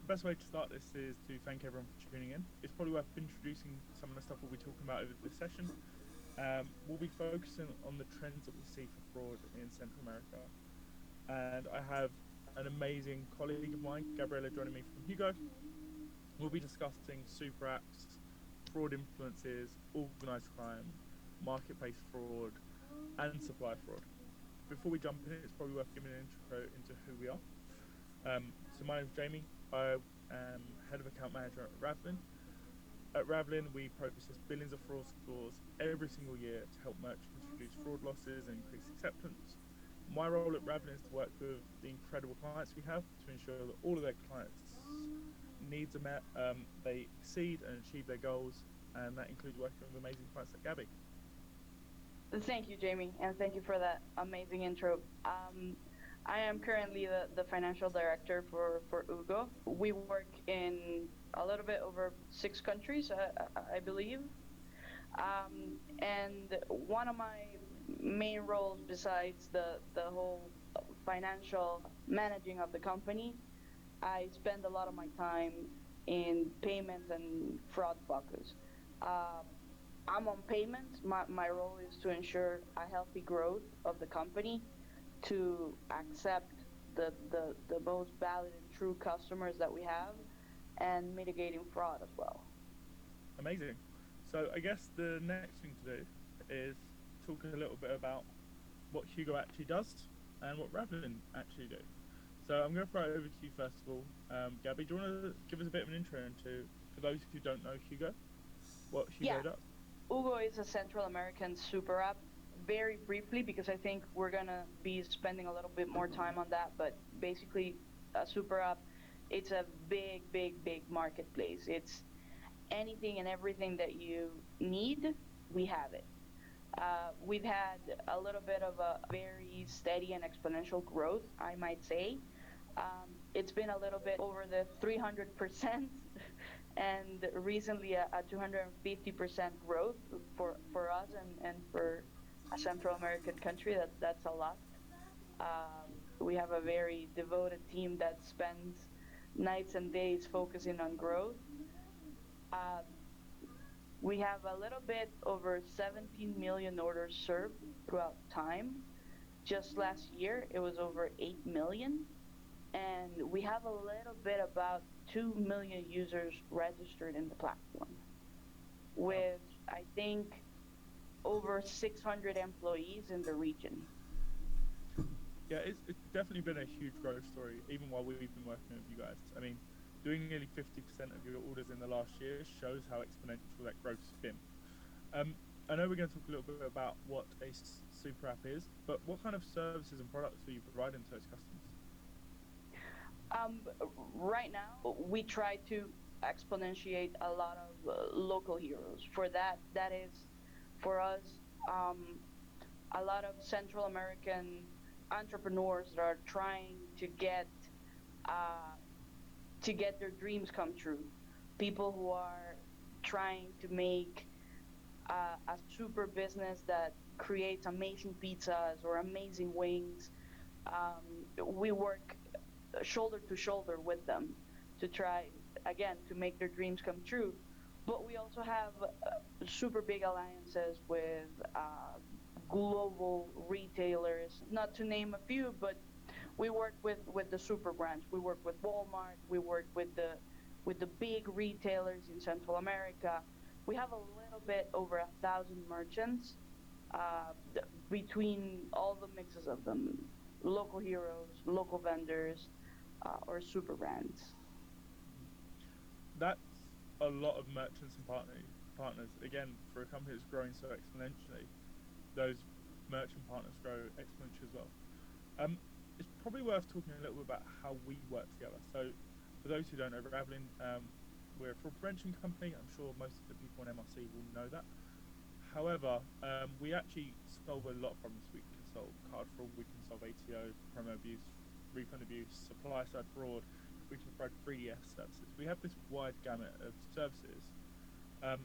The best way to start this is to thank everyone for tuning in. It's probably worth introducing some of the stuff we'll be talking about over this session. We'll be focusing on the trends that we see for fraud in Central America. And I have an amazing colleague of mine, Gabriela, joining me from Hugo. We'll be discussing super apps, fraud influences, organized crime, marketplace fraud, and supply fraud. Before we jump in, it's probably worth giving an intro into who we are. So my name is Jamie. I am head of account manager at Ravlin. At Ravlin, we process billions of fraud scores every single year to help merchants reduce fraud losses and increase acceptance. My role at Ravlin is to work with the incredible clients we have to ensure that all of their clients' needs are met, they exceed and achieve their goals, and that includes working with amazing clients like Gabby. Thank you, Jamie, and thank you for that amazing intro. I am currently the financial director for Ugo. We work in a little bit over 6 countries, I believe. And one of my main roles, besides the whole financial managing of the company, I spend a lot of my time in payments and fraud focus. I'm on payments. My role is to ensure a healthy growth of the company, to accept the most valid and true customers that we have, and mitigating fraud as well. Amazing. So I guess the next thing to do is talk a little bit about what Hugo actually does and what Ravlin actually do. So I'm going to throw it over to you first of all. Gabby, do you want to give us a bit of an intro into, for those who don't know Hugo, what Hugo Yeah, does? Ugo is a Central American super app. Very briefly, because I think we're gonna be spending a little bit more time on that. But basically, a super app, it's a big marketplace. It's anything and everything that you need, we have it. We've had a little bit of a very steady and exponential growth, I might say. It's been a little bit over the 300%, and recently a 250% growth for us and for a Central American country. That's a lot. We have a very devoted team that spends nights and days focusing on growth. Uh, we have a little bit over 17 million orders served throughout time. Just last year, it was over 8 million. And we have a little bit about 2 million users registered in the platform, with, I think, over 600 employees in the region. Yeah, it's definitely been a huge growth story, even while we've been working with you guys. I mean, doing nearly 50% of your orders in the last year shows how exponential that growth's been. I know we're going to talk a little bit about what a super app is, but what kind of services and products are you providing to those customers? Um, right now, we try to exponentiate a lot of local heroes. For that, that is for us um, a lot of Central American entrepreneurs that are trying uh, to get their dreams come true. People who are trying to make a super business that creates amazing pizzas or amazing wings. We work shoulder to shoulder with them to try, again, to make their dreams come true. But we also have super big alliances with global retailers, not to name a few, but we work with the super brands. We work with Walmart. We work with the big retailers in Central America. We have a little bit over 1,000 merchants between all the mixes of them, local heroes, local vendors, or super brands. That's a lot of merchants and partners. Again, for a company that's growing so exponentially, those merchant partners grow exponentially as well. It's probably worth talking a little bit about how we work together. So, for those who don't know, Ravlin, we're a fraud prevention company. I'm sure most of the people in MRC will know that. However, we actually solve a lot of problems. We can solve card fraud, we can solve ATO, promo abuse, refund abuse, supply side fraud. We can provide 3DS services. We have this wide gamut of services. Um,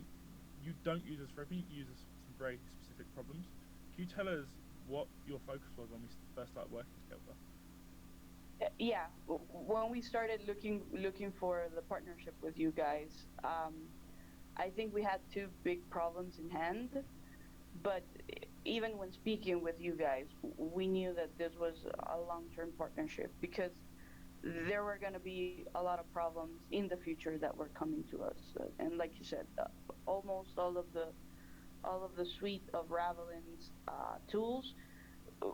you don't use us for everything, you use us for some very specific problems. Can you tell us what your focus was when we first started working together? yeah, when we started looking for the partnership with you guys, I think we had two big problems in hand. But even when speaking with you guys, we knew that this was a long-term partnership because there were going to be a lot of problems in the future that were coming to us. And like you said, almost all of the suite of Ravelin's tools,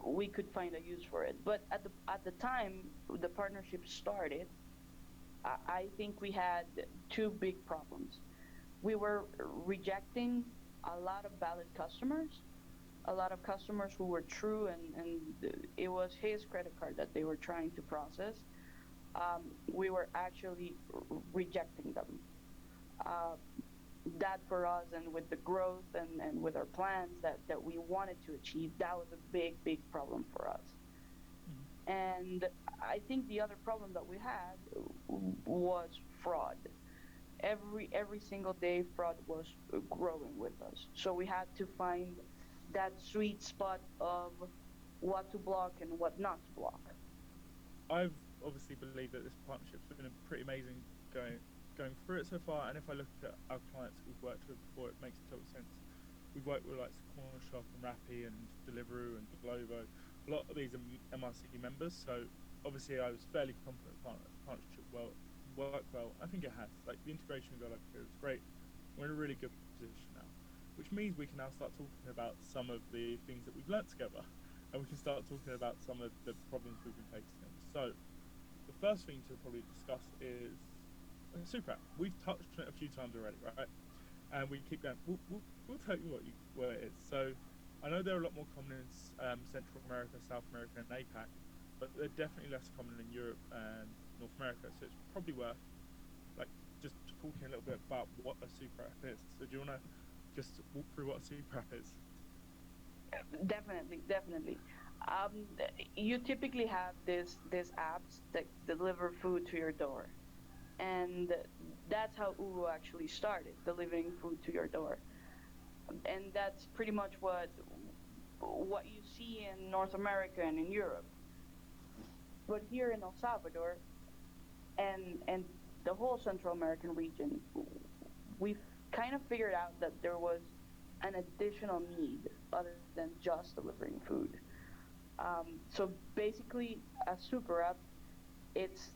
we could find a use for it. But at the time the partnership started, I think we had two big problems. We were rejecting a lot of valid customers, a lot of customers who were true, and it was his credit card that they were trying to process. We were actually rejecting them. Uh, that for us, and with the growth and with our plans that we wanted to achieve, that was a big problem for us. Mhm. And I think the other problem that we had was fraud. Every single day fraud was growing with us, so we had to find that sweet spot of what to block and what not to block. I've obviously believed that this partnership's been pretty amazing going through it so far. And if I look at our clients we've worked with before, it makes total sense. We've worked with like Corner Shop and Rappi and Deliveroo and Glovo. A lot of these are MRC members, so obviously I was fairly confident partnership well work well. I think it has. Like the integration we got over here is great. We're in a really good position now, which means we can now start talking about some of the things that we've learnt together, and we can start talking about some of the problems we've been facing. So the first thing to probably discuss is a super app. We've touched on it a few times already, right? And we keep going. We'll tell you what it is. So I know they're a lot more common in Central America, South America, and APAC, but they're definitely less common in Europe and North America. So it's probably worth like just talking a little bit about what a super app is. So do you want to just walk through what a super app is? Definitely, definitely. Um, you typically have these apps that deliver food to your door, and that's how Ugo actually started, delivering food to your door. And that's pretty much what you see in North America and in Europe. But here in El Salvador and the whole Central American region, we've kind of figured out that there was an additional need other than just delivering food. So basically, a super app, it's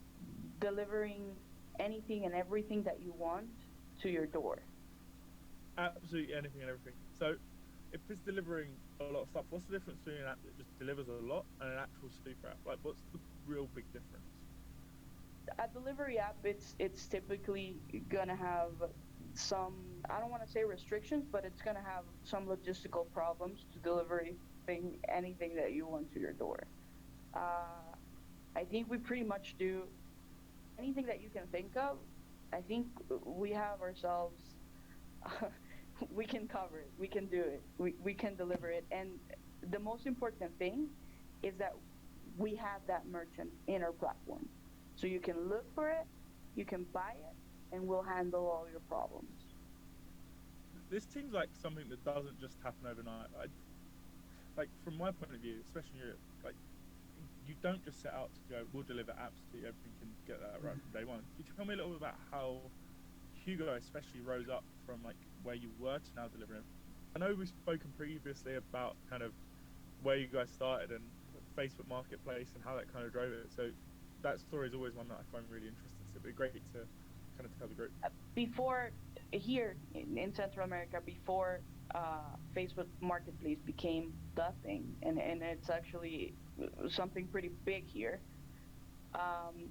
delivering anything and everything that you want to your door. Absolutely anything and everything. So if it's delivering a lot of stuff, what's the difference between an app that just delivers a lot and an actual super app? Like, what's the real big difference? A delivery app, it's typically gonna have some, I don't want to say restrictions, but it's gonna have some logistical problems to delivering anything that you want to your door. Uh, I think we pretty much do anything that you can think of. I think we have ourselves. We can cover it. We can do it. We can deliver it. And the most important thing is that we have that merchant in our platform. So you can look for it, you can buy it, and we'll handle all your problems. This seems like something that doesn't just happen overnight. Like from my point of view, especially in Europe, like you don't just set out to go, we'll deliver apps to you, everything can get that right from day one. Could you tell me a little bit about how Hugo especially rose up from like where you were to now delivering? I know we've spoken previously about kind of where you guys started and Facebook Marketplace and how that kind of drove it. So that story is always one that I find really interesting. So it'd be great to kind of tell the group. Before, here in Central America, before Facebook Marketplace became the thing, and it's actually something pretty big here, um,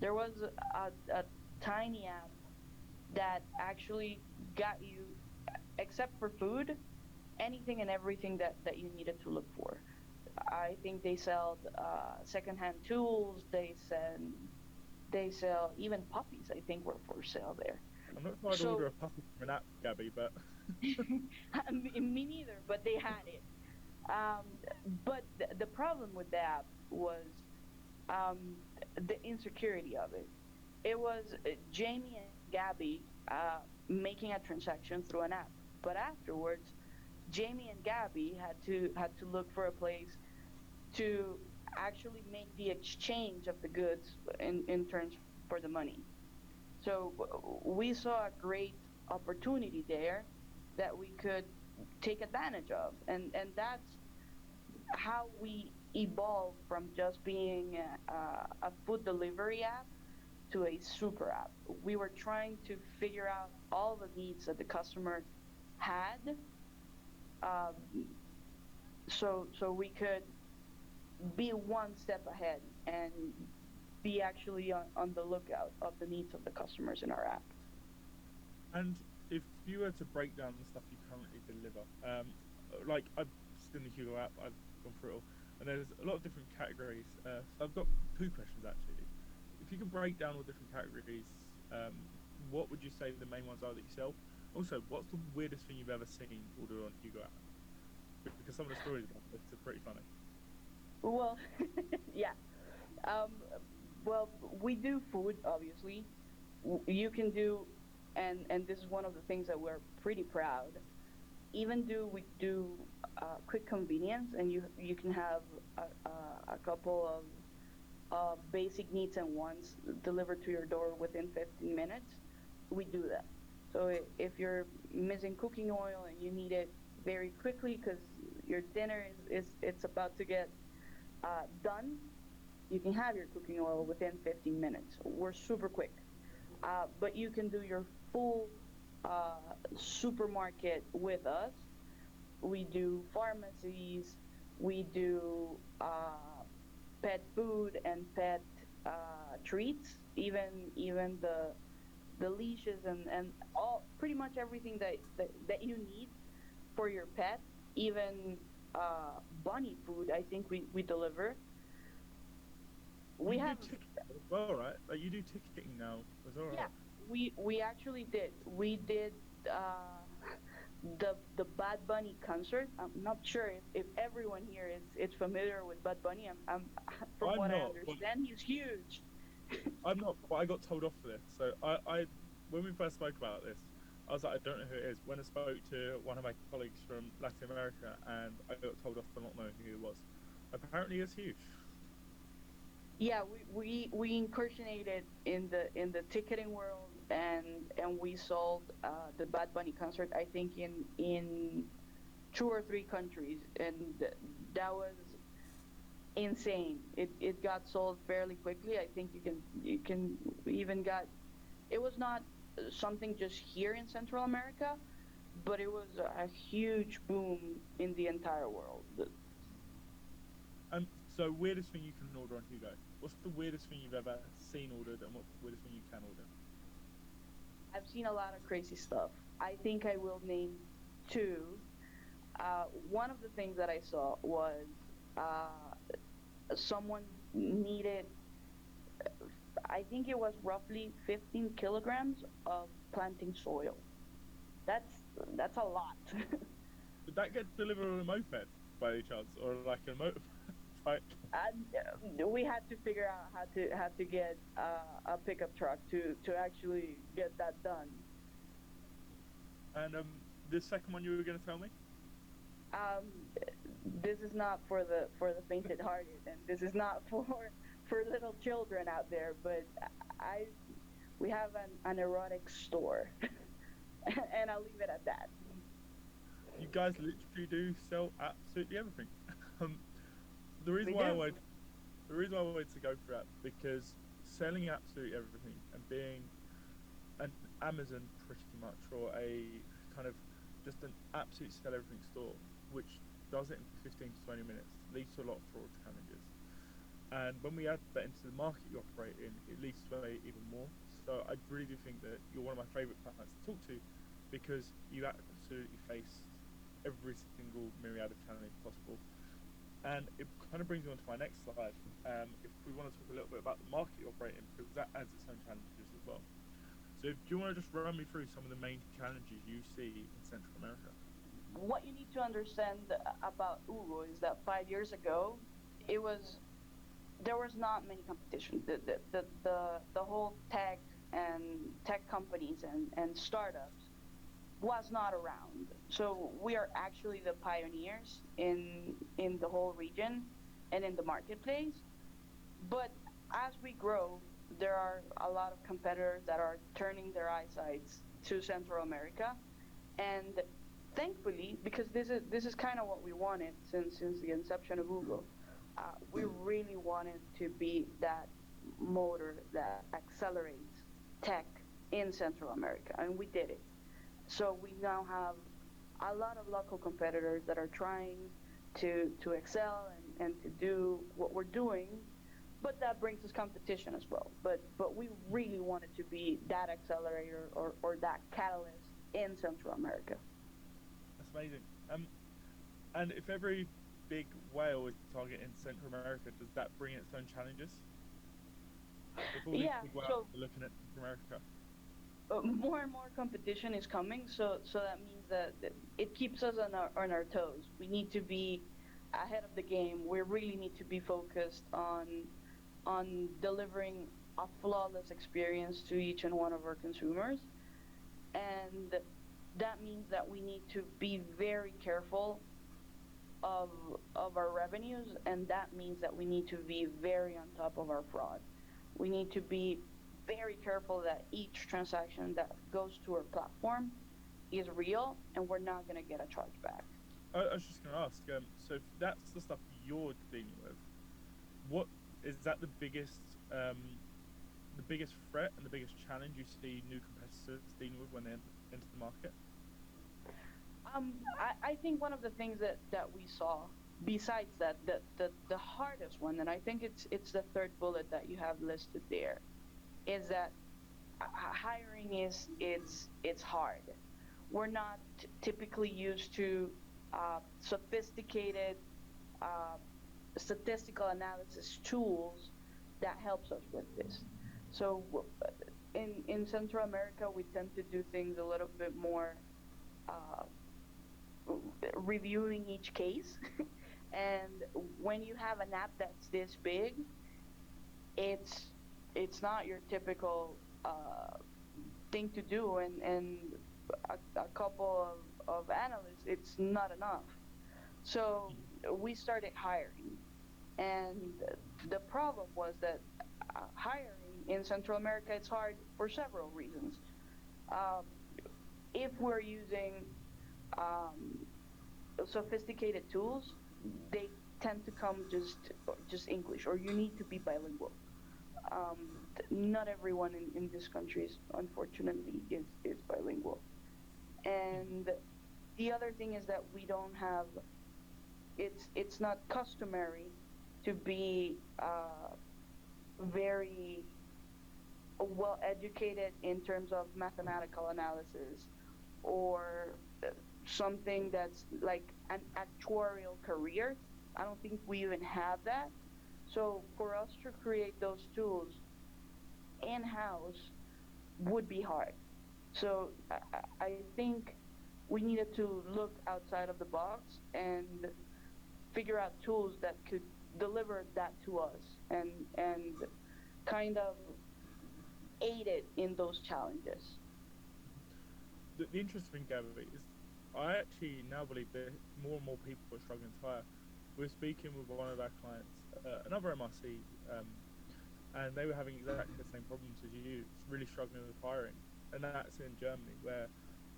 there was a tiny app that actually got you, except for food, anything and everything that you needed to look for. I think they sell secondhand tools. They sell even puppies. I think were for sale there. I'm not sure I'd order So a puppy from an app, Gabby, but me neither, but they had it. Um, but the problem with the app was um, the insecurity of it. It was Jamie and Gabby making a transaction through an app, but afterwards, Jamie and Gabby had to look for a place to actually make the exchange of the goods in terms for the money. So we saw a great opportunity there that we could take advantage of, and that's how we evolved from just being a food delivery app to a super app. We were trying to figure out all the needs that the customer had, um, so we could be one step ahead and be actually on the lookout of the needs of the customers in our app. And if you were to break down the stuff you currently deliver, like I've seen the Hugo app, I've gone through it all, and there's a lot of different categories. So I've got two questions actually. If you can break down all different categories, um, what would you say the main ones are that you sell? Also, what's the weirdest thing you've ever seen ordered on Hugo app? Because some of the stories about this are pretty funny. Well, yeah. Um, well, we do food, obviously. You can do, and this is one of the things that we're pretty proud. Even do we do quick convenience, and you can have a couple of basic needs and wants delivered to your door within 15 minutes. We do that. So if you're missing cooking oil and you need it very quickly because your dinner is it's about to get done, you can have your cooking oil within 15 minutes. We're super quick. But you can do your full supermarket with us. We do pharmacies, we do pet food and pet treats, even the leashes and all pretty much everything that you need for your pet, even bunny food. I think we deliver. We You do have ticketing as well, right? Like you do ticketing now as well, yeah, right? we actually did. We did the Bad Bunny concert. I'm not sure if everyone here is familiar with Bad Bunny. I'm from I'm what I not, but understand, he's huge. I'm not, but I got told off for this. So when we first spoke about this, I was like, I don't know who it is. When I spoke to one of my colleagues from Latin America, and I got told off for not knowing who it was. Apparently, it's huge. Yeah, we incursionated in the ticketing world, and we sold the Bad Bunny concert. I think in 2 or 3 countries, and that was insane. It got sold fairly quickly. I think you can even got it was not something just here in Central America, but it was a huge boom in the entire world. So weirdest thing you can order on Hugo. What's the weirdest thing you've ever seen ordered, and what's the weirdest thing you can order? I've seen a lot of crazy stuff. I think I will name two. One of the things that I saw was someone needed, I think it was roughly 15 kilograms of planting soil. That's that's a lot. Did that get delivered on a moped by any chance, or like a motorbike? And we had to figure out how to get a pickup truck to actually get that done. And the second one you were going to tell me? Um, this is not for the fainted-hearted, and this is not for little children out there. But I we have an erotic store, and I'll leave it at that. You guys literally do sell absolutely everything. um, the reason We why I do. wanted, the reason why I wanted to go for that because selling absolutely everything and being an Amazon pretty much, or a kind of just an absolute sell everything store, which does it in 15 to 20 minutes, leads to a lot of fraud challenges. And when we add that into the market you operate in, it leads to a even more. So I really do think that you're one of my favourite clients to talk to because you absolutely face every single myriad of challenge possible. And it kind of brings me on to my next slide. If we want to talk a little bit about the market you operate in, because that adds its own challenges as well. So, do you want to just run me through some of the main challenges you see in Central America? What you need to understand about Ugo is that 5 years ago, it was there was not many competition. The whole tech companies and startups was not around. So we are actually the pioneers in the whole region, and in the marketplace. But as we grow, there are a lot of competitors that are turning their eyesights to Central America, and thankfully, because this is kind of what we wanted since the inception of Google, we really wanted to be that motor that accelerates tech in Central America, and we did it. So we now have a lot of local competitors that are trying to excel and to do what we're doing, but that brings us competition as well. But we really wanted to be that accelerator or that catalyst in Central America. That's amazing. And if every big whale is targeting Central America, does that bring its own challenges? If all these Yeah, big whales so are looking at Central America. more and more competition is coming, so that means that it keeps us on our toes. We need to be ahead of the game. We really need to be focused on delivering a flawless experience to each and one of our consumers, and that means that we need to be very careful of of our revenues, and that means that we need to be very on top of our fraud. We need to be very careful that each transaction that goes to our platform is real and we're not going to get a chargeback. I was just going to ask. So if that's the stuff you're dealing with, what is that the biggest threat and the biggest challenge you see new competitors dealing with when they enter the market? I think one of the things that we saw, besides that, the hardest one, and I think it's the third bullet that you have listed there, is that hiring it's hard. We're not typically used to sophisticated uh, statistical analysis tools that helps us with this. So in Central America, we tend to do things a little bit more uh, reviewing each case. And when you have an app that's this big, it's it's not your typical thing to do, and a couple of analysts, it's not enough. So we started hiring, and the problem was that hiring in Central America it's hard for several reasons. Um, if we're using um, sophisticated tools, they tend to come just English, or you need to be bilingual. Not everyone in this country, unfortunately, is bilingual. And the other thing is that we don't have. It's not customary to be very well educated in terms of mathematical analysis or something that's like an actuarial career. I don't think we even have that. So for us to create those tools in house would be hard. So I think we needed to look outside of the box and figure out tools that could deliver that to us and kind of aid it in those challenges. The interesting thing, Gabby, is I actually now believe that more and more people are struggling to hire. We're speaking with one of our clients, another MRC, and they were having exactly the same problems as you, really struggling with hiring, and that's in Germany where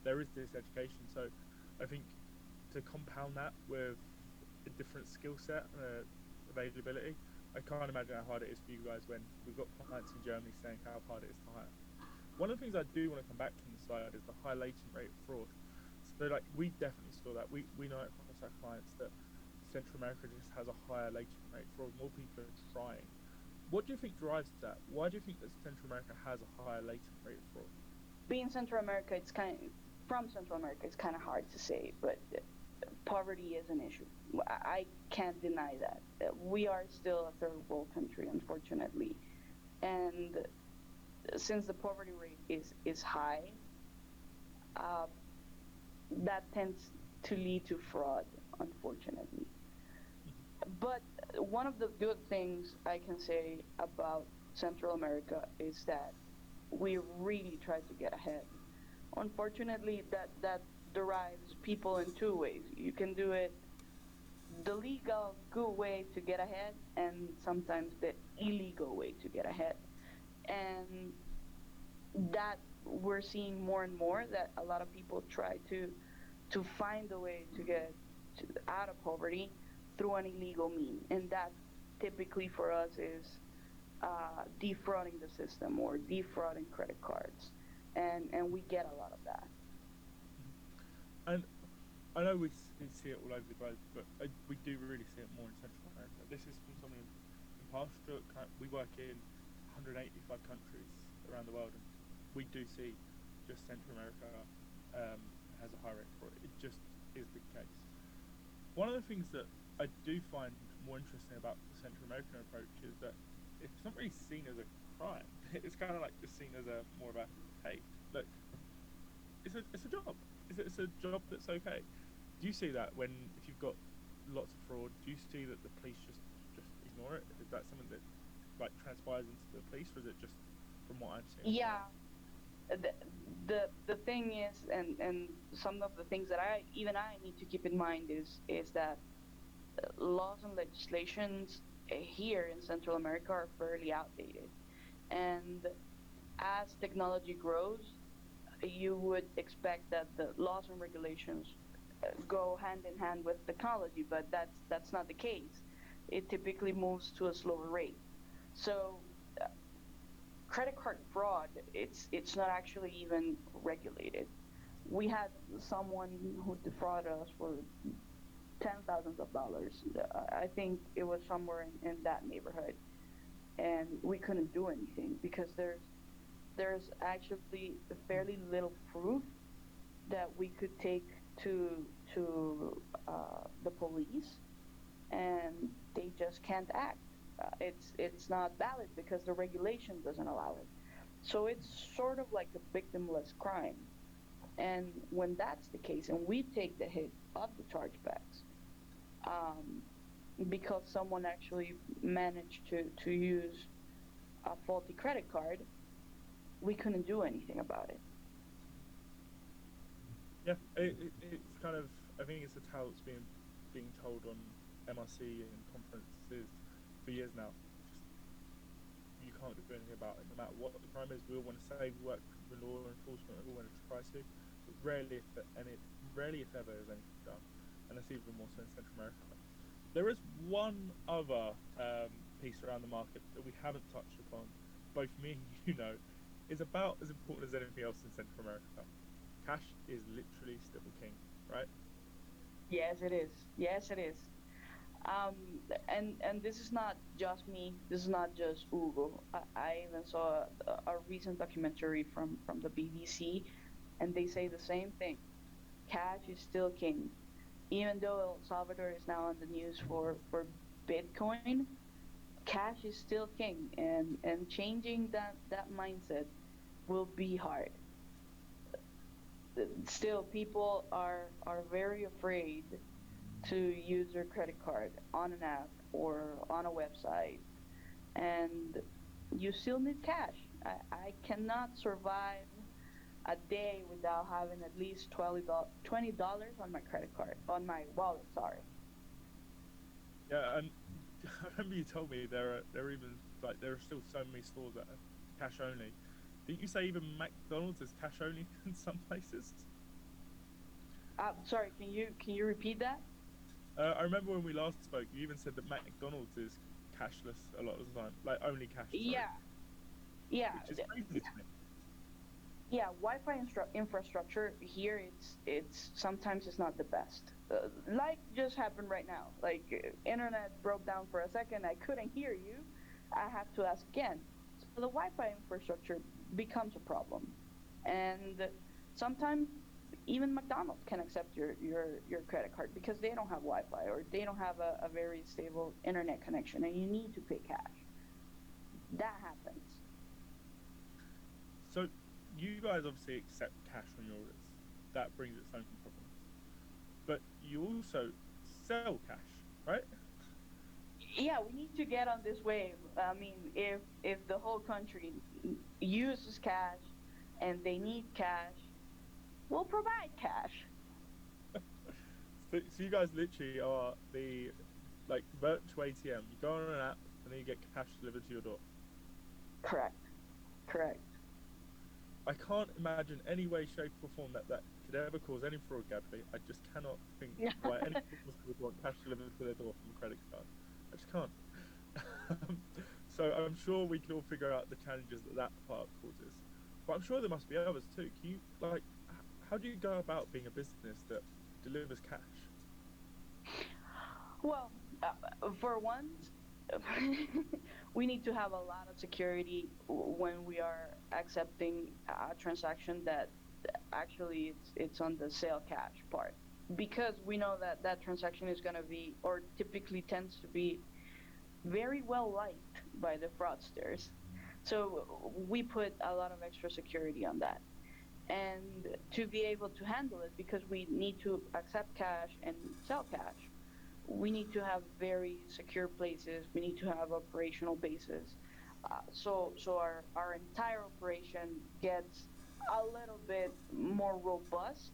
there is this education. So I think to compound that with a different skill set and availability, I can't imagine how hard it is for you guys when we've got clients in Germany saying how hard it is to hire. One of the things I do want to come back to on the side is the high latent rate of fraud. So like we definitely saw that. We know across our clients that Central America just has a higher latent rate of fraud. More people are trying. What do you think drives that? Why do you think that Central America has a higher latent rate of fraud? Being Central America, it's kind of, from Central America, it's kind of hard to say, but poverty is an issue. I can't deny that. We are still a third world country, unfortunately, and since the poverty rate is high, uh, that tends to lead to fraud, unfortunately. But one of the good things I can say about Central America is that we really try to get ahead. Unfortunately, that derives people in two ways. You can do it the legal good way to get ahead and sometimes the illegal way to get ahead. And that we're seeing more and more that a lot of people try to find a way to get out of poverty through an illegal mean, and that typically for us is defrauding the system or defrauding credit cards, and we get a lot of that. And I know we see it all over the globe, but we do really see it more in Central America. This is from someone in Pastor. We work in 185 countries around the world, and we do see just Central America has a high rate for it. It just is the case. One of the things that I do find more interesting about the Central American approach is that it's not really seen as a crime. It's kind of like just seen as a more of a, hey, look, it's a job. It's a job that's okay. Do you see that when if you've got lots of fraud? Do you see that the police just ignore it? Is that something that like transpires into the police, or is it just from what I'm seeing? Yeah, the the thing is, and some of the things that I need to keep in mind is that laws and legislations here in Central America are fairly outdated, and as technology grows, you would expect that the laws and regulations go hand in hand with technology, but that's not the case. It typically moves to a slower rate. So credit card fraud, it's not actually even regulated. We had someone who defrauded us for ten thousands of dollars. I think it was somewhere in that neighborhood, and we couldn't do anything because there's actually fairly little proof that we could take to the police, and they just can't act. It's not valid because the regulation doesn't allow it. So it's sort of like a victimless crime. And when that's the case, and we take the hit of the chargebacks, um, because someone actually managed to use a faulty credit card, we couldn't do anything about it. Yeah, it's kind of I think it's a tale that's being told on MRC and conferences for years now. Just you can't do anything about it, no matter what the crime is. We all want to say we work with law enforcement, we all want to try to, but rarely if ever is anything done, and that's even more so in Central America. There is one other piece around the market that we haven't touched upon. Both me and you know, is about as important as anything else in Central America. Cash is literally still king, right? Yes, it is. Yes, it is. Um, and this is not just me. This is not just Hugo. I even saw a recent documentary from the BBC, and they say the same thing. Cash is still king, even though El Salvador is now on the news for Bitcoin. Cash is still king, and changing that mindset will be hard. Still, people are very afraid to use their credit card on an app or on a website, and you still need cash. I cannot survive a day without having at least $20 on my credit card, on my wallet, sorry. Yeah, and I remember you told me there are even like there are still so many stores that are cash only. Didn't you say even McDonald's is cash only in some places? Sorry, can you repeat that? I remember when we last spoke, you even said that McDonald's is cashless a lot of the time, like only cash, sorry, Yeah, yeah, which is crazy to me. yeah. Wi-Fi infrastructure here, it's sometimes it's not the best. Like just happened right now. Like internet broke down for a second. I couldn't hear you. I have to ask again. So the Wi-Fi infrastructure becomes a problem, and sometimes even McDonald's can accept your credit card because they don't have Wi-Fi or they don't have a very stable internet connection, and you need to pay cash. That happens. So you guys obviously accept cash on your orders. That brings its own problems. But you also sell cash, right? Yeah, we need to get on this wave. I mean, if the whole country uses cash and they need cash, we'll provide cash. So you guys literally are the like virtual ATM. You go on an app and then you get cash delivered to your door. Correct. Correct. I can't imagine any way, shape, or form that could ever cause any fraud, Gabby. I just cannot think why any business would want cash delivered to their door from a credit card. I just can't. So I'm sure we can all figure out the challenges that part causes, but I'm sure there must be others too. Can you how do you go about being a business that delivers cash? Well, for one, we need to have a lot of security when we are accepting a transaction that actually it's on the sale cash part, because we know that that transaction is going to be, or typically tends to be, very well liked by the fraudsters. So we put a lot of extra security on that. And to be able to handle it, because we need to accept cash and sell cash, we need to have very secure places. We need to have operational bases. So our entire operation gets a little bit more robust,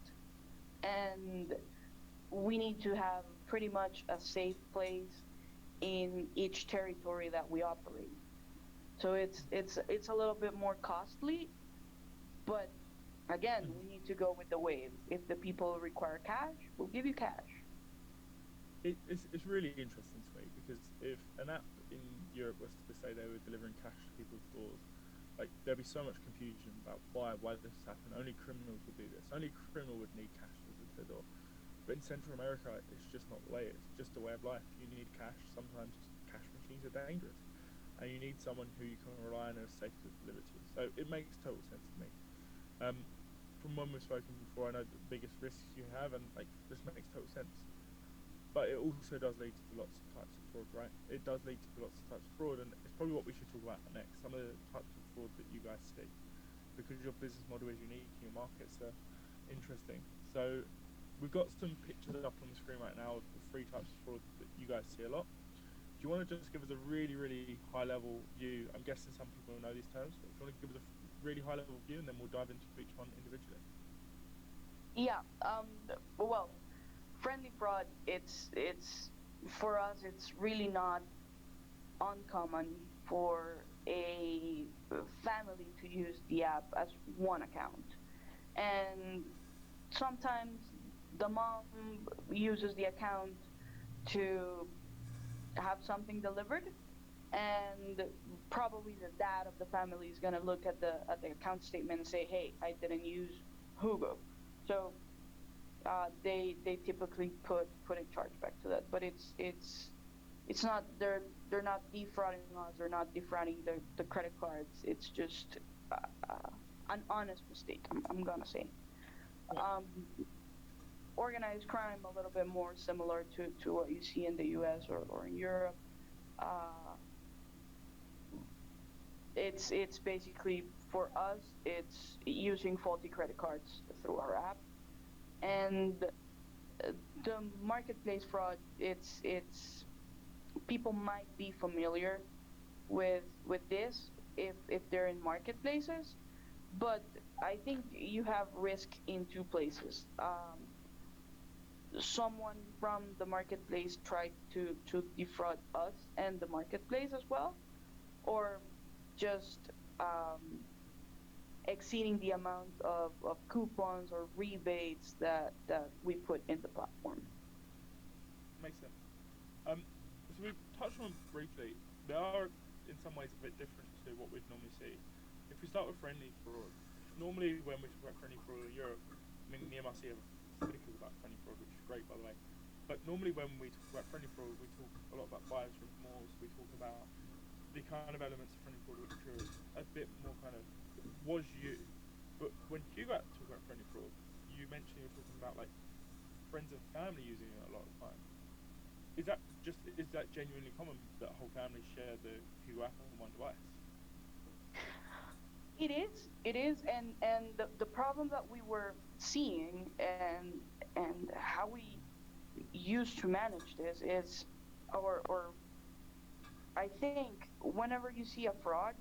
and we need to have pretty much a safe place in each territory that we operate. So it's a little bit more costly, but again, we need to go with the wave. If the people require cash, we'll give you cash. It's really interesting to me because if an app in Europe was to say they were delivering cash to people's doors, like there'd be so much confusion about why this happened. Only criminals would do this. Only a criminal would need cash delivered to their door. But in Central America, it's just not the way. It's just a way of life. You need cash. Sometimes cash machines are dangerous, and you need someone who you can rely on and is safe to deliver to. So it makes total sense to me. From when we've spoken before, I know the biggest risks you have, and like this makes total sense. But it also does lead to lots of types of fraud, right? It does lead to lots of types of fraud, and it's probably what we should talk about next. Some of the types of fraud that you guys see, because your business model is unique, your markets are interesting. So we've got some pictures up on the screen right now of the three types of fraud that you guys see a lot. Do you want to just give us a really, really high-level view? I'm guessing some people know these terms, but if you want to give us a really high-level view, and then we'll dive into each one individually. Yeah. Well, friendly fraud. It's for us. It's really not uncommon for a family to use the app as one account, and sometimes the mom uses the account to have something delivered, and probably the dad of the family is going to look at the account statement and say, hey, I didn't use Hugo. So they typically put a chargeback to that, but it's not, they're not defrauding us. They're not defrauding the credit cards. It's just an honest mistake, I'm gonna say. um, Organized crime, a little bit more similar to what you see in the US or in Europe. uh, it's basically, for us, it's using faulty credit cards through our app. And the marketplace fraud, it's people might be familiar with this if they're in marketplaces, but I think you have risk in two places. Someone from the marketplace tried to defraud us and the marketplace as well, or just exceeding the amount of coupons or rebates that we put in the platform. Makes sense. So we've touched on briefly. They are in some ways a bit different to what we'd normally see. If we start with friendly fraud, normally when we talk about friendly fraud in Europe, I mean, me and Marcy have stickers about friendly fraud, which is great, by the way. But normally when we talk about friendly fraud, we talk a lot about buyer's remorse. We talk about the kind of elements of friendly fraud which are a bit more kind of was you. But when you got to talk about friendly fraud, you mentioned you were talking about like friends and family using it a lot of the time. Is that genuinely common that whole families share the Hugo app on one device? It is, and the problem that we were seeing, and how we used to manage this is, or I think whenever you see a fraud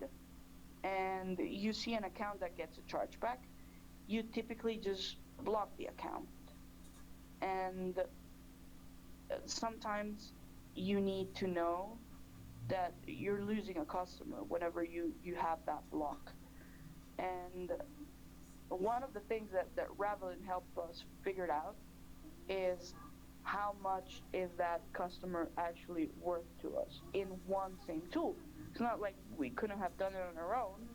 and you see an account that gets a chargeback, you typically just block the account. And sometimes you need to know that you're losing a customer whenever you have that block. And one of the things that Ravelin helped us figure out is how much is that customer actually worth to us in one same tool. It's not like we couldn't have done it on our own,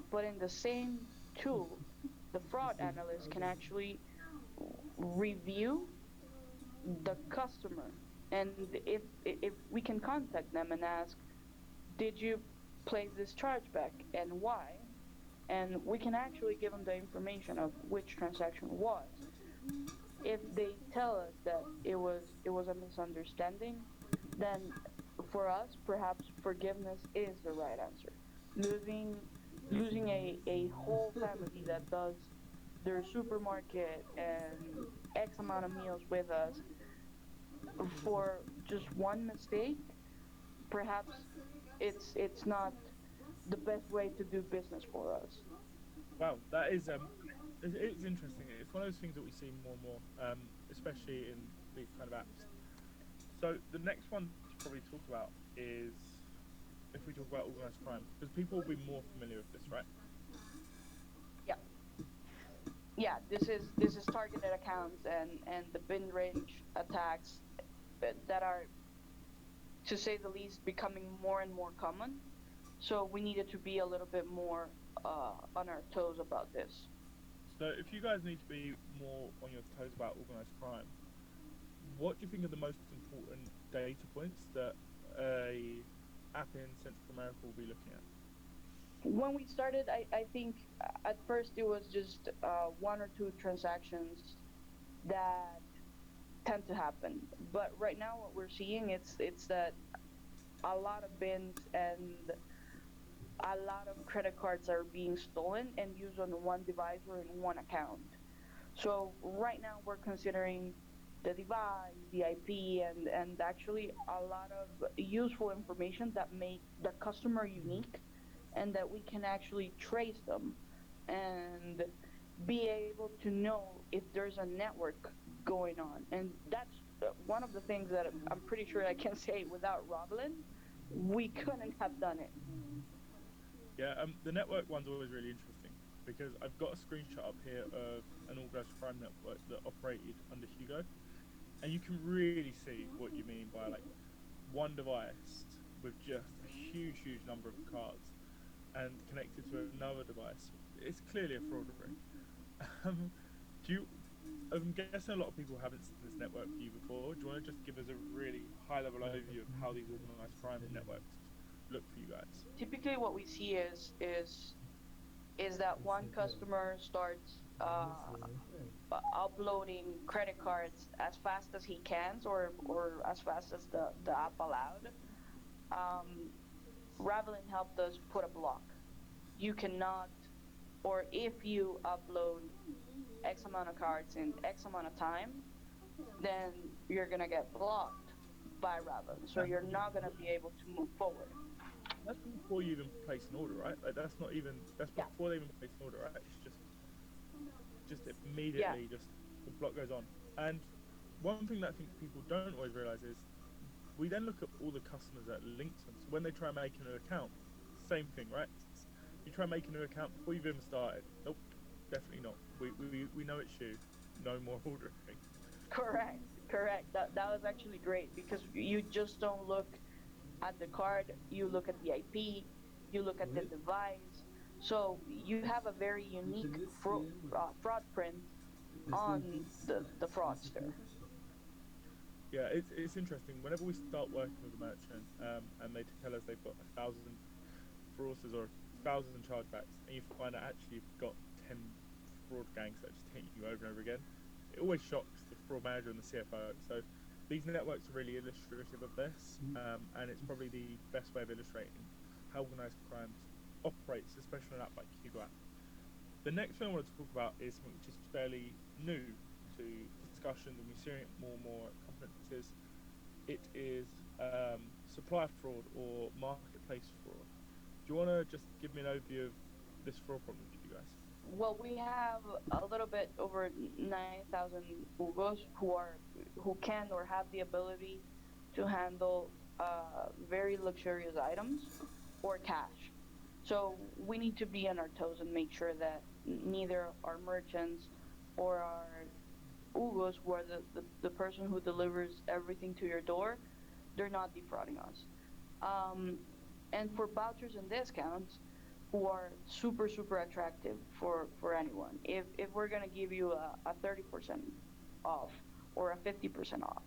but in the same tool, the fraud analyst can actually review the customer. And if we can contact them and ask, did you place this chargeback and why? And we can actually give them the information of which transaction was. If they tell us that it was a misunderstanding, then for us perhaps forgiveness is the right answer. Losing a whole family that does their supermarket and X amount of meals with us for just one mistake, perhaps it's not the best way to do business for us. Wow, that is it's interesting. It's one of those things that we see more and more, especially in these kind of apps. So the next one to probably talk about is if we talk about organized crime, because people will be more familiar with this, right? Yeah, yeah. This is targeted accounts and the bin range attacks that are, to say the least, becoming more and more common. So we needed to be a little bit more on our toes about this. So if you guys need to be more on your toes about organized crime, what do you think are the most important data points that a app in Central America will be looking at? When we started, I think at first it was just one or two transactions that tend to happen. But right now, what we're seeing it's that a lot of bins and a lot of credit cards are being stolen and used on one device or in one account. So right now we're considering the device, the IP, and actually a lot of useful information that make the customer unique and that we can actually trace them and be able to know if there's a network going on. And that's one of the things that I'm pretty sure I can say without Roblin, we couldn't have done it. Yeah, the network one's always really interesting because I've got a screenshot up here of an organized crime network that operated under Hugo, and you can really see what you mean by like one device with just a huge number of cards and connected to another device. It's clearly a fraud ring. Um, do you? I'm guessing a lot of people haven't seen this network view before. Do you want to just give us a really high-level overview of how these organized crime networks look for you guys? Typically what we see is that one customer starts uploading credit cards as fast as he can, or as fast as the app allowed. um, Ravelin helped us put a block. You cannot, or if you upload X amount of cards in X amount of time, then you're gonna get blocked by Ravelin, so you're not gonna be able to move forward. That's before you even place an order, right? Like that's Yeah, before they even place an order, right? It's just yeah. immediately just the block goes on. And one thing that I think people don't always realize is we then look at all the customers that linked them. So when they try making an account, same thing, right? You try making an account before you've even started. Nope, definitely not. We know it's you. No more ordering. Correct, correct. That was actually great because you just don't look at the card, you look at the IP, you look at the device. So you have a very unique fraud print on the fraudster. Yeah, it's interesting. Whenever we start working with a merchant, and they tell us they've got 1,000 fraudsters or 1,000 chargebacks, and you find out actually you've got 10 fraud gangs that just hit you over and over again, it always shocks the fraud manager and the CFO. So these networks are really illustrative of this, and it's probably the best way of illustrating how organised crime operates, especially on an app like Hugo app. The next thing I want to talk about is something which is fairly new to discussions, and we're seeing it more and more at conferences. It is supply fraud or marketplace fraud. Do you want to just give me an overview of this fraud problem for you guys? Well, we have a little bit over 9,000 Hugos who can or have the ability to handle very luxurious items or cash. So we need to be on our toes and make sure that neither our merchants or our Hugos, who are the person who delivers everything to your door, they're not defrauding us. Um, and for vouchers and discounts, who are super super attractive for anyone. If we're gonna give you a 30% off or a 50% off,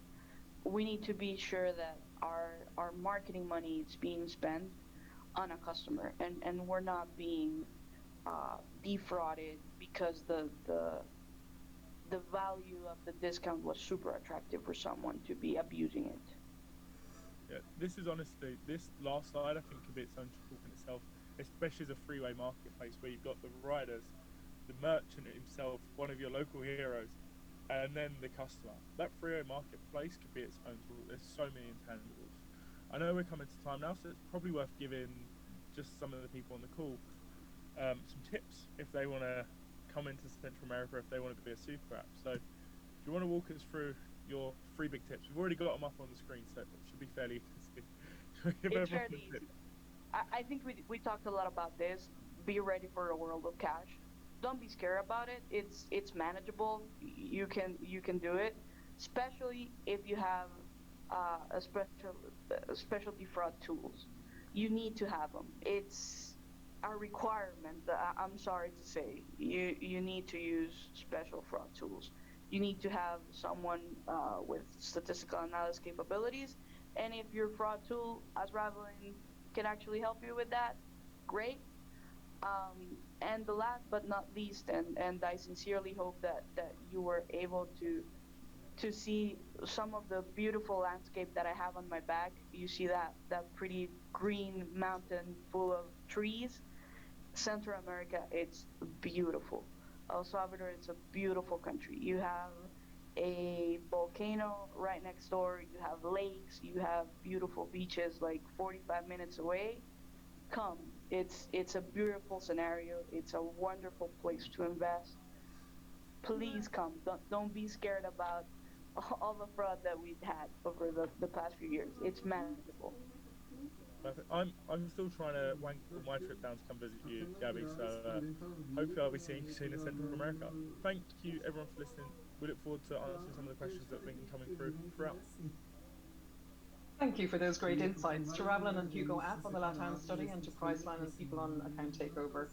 we need to be sure that our marketing money is being spent on a customer, and we're not being defrauded because the value of the discount was super attractive for someone to be abusing it. Yeah, this is honestly, this last slide I think could be its own talk in itself, especially as a freeway marketplace where you've got the riders, the merchant himself, one of your local heroes, and then the customer. That freeway marketplace could be its own talk. There's so many intangibles. I know we're coming to time now, so it's probably worth giving just some of the people on the call some tips if they want to come into Central America, if they want to be a super app. So, do you want to walk us through your three big tips? We've already got them up on the screen, so it should be fairly easy. Give It's everyone the fairly tips. easy. I think we talked a lot about this. Be ready for a world of cash. Don't be scared about it. It's manageable. You can do it, especially if you have a specialty fraud tools. You need to have them. It's a requirement. I'm sorry to say, you need to use special fraud tools. You need to have someone with statistical analysis capabilities, and if your fraud tool, as Ravelin, can actually help you with that, great. And the last but not least, and I sincerely hope that you were able to see some of the beautiful landscape that I have on my back. You see that pretty green mountain full of trees. Central America, it's beautiful. El Salvador, it's a beautiful country. You have a volcano right next door. You have lakes. You have beautiful beaches like 45 minutes away. Come, it's a beautiful scenario. It's a wonderful place to invest. Please come. Don't be scared about all the fraud that we've had over the past few years. It's manageable. Perfect. I'm still trying to wangle my trip down to come visit you, Gabby. So hopefully I'll be seeing you soon in Central America. Thank you everyone for listening. We look forward to answering some of the questions that have been coming through throughout. Thank you for those great insights to Ravelin and Hugo app on the LATAM study and to Priceline and people on account takeover.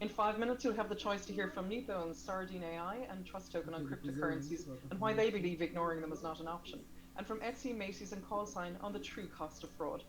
In 5 minutes, you'll have the choice to hear from Nico on Sardine AI and Trust Token on cryptocurrencies and why they believe ignoring them is not an option. And from Etsy, Macy's and Callsign on the true cost of fraud.